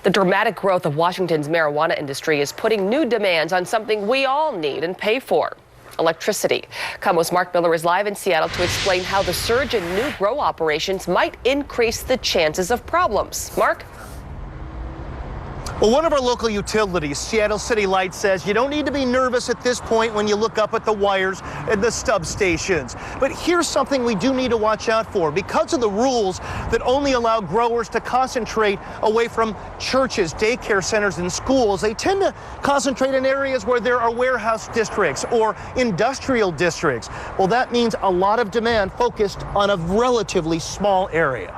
The dramatic growth of Washington's marijuana industry is putting new demands on something we all need and pay for: electricity. KOMO's Mark Miller is live in Seattle to explain how the surge in new grow operations might increase the chances of problems. Mark? Well, one of our local utilities, Seattle City Light, says you don't need to be nervous at this point when you look up at the wires and the stub stations. But here's something we do need to watch out for. Because of the rules that only allow growers to concentrate away from churches, daycare centers, and schools, they tend to concentrate in areas where there are warehouse districts or industrial districts. Well, that means a lot of demand focused on a relatively small area.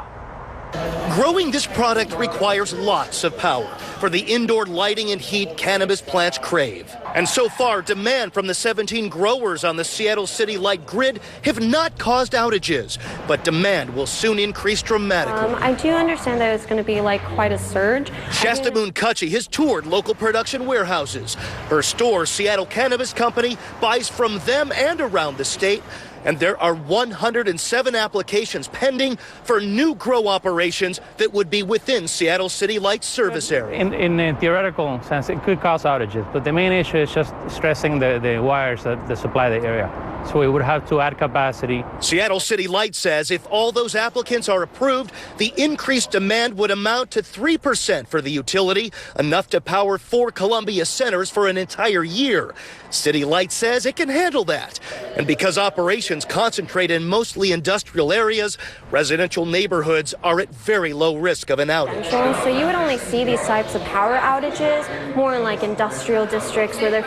Growing this product requires lots of power for the indoor lighting and heat cannabis plants crave. And so far, demand from the 17 growers on the Seattle City Light grid have not caused outages, but demand will soon increase dramatically. I do understand that it's going to be quite a surge. Shasta Moon Cutchy has toured local production warehouses. Her store, Seattle Cannabis Company, buys from them and around the state. And there are 107 applications pending for new grow operations that would be within Seattle City Light's service area. In a theoretical sense, it could cause outages, but the main issue is just stressing the wires that supply the area. So we would have to add capacity. Seattle City Light says if all those applicants are approved, the increased demand would amount to 3% for the utility, enough to power 4 Columbia centers for an entire year. City Light says it can handle that. And because operations concentrate in mostly industrial areas, residential neighborhoods are at very low risk of an outage. So you would only see these types of power outages more in industrial districts where they're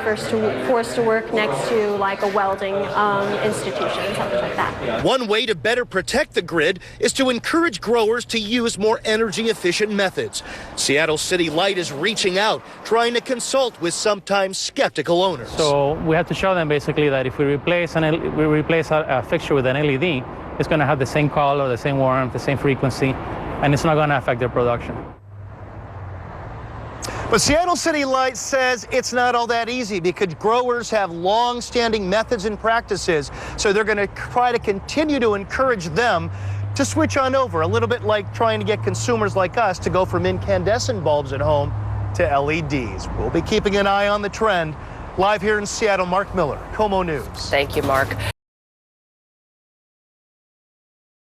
forced to work next to a welding institution, something like that. One way to better protect the grid is to encourage growers to use more energy efficient methods. Seattle City Light is reaching out, trying to consult with sometimes skeptical owners. So we have to show them basically that if we replace a fixture with an LED, it's going to have the same color, the same warmth, the same frequency, and it's not going to affect their production. But Seattle City Light says it's not all that easy because growers have long-standing methods and practices, so they're going to try to continue to encourage them to switch on over, a little bit like trying to get consumers like us to go from incandescent bulbs at home to LEDs. We'll be keeping an eye on the trend. Live here in Seattle, Mark Miller, KOMO News. Thank you, Mark.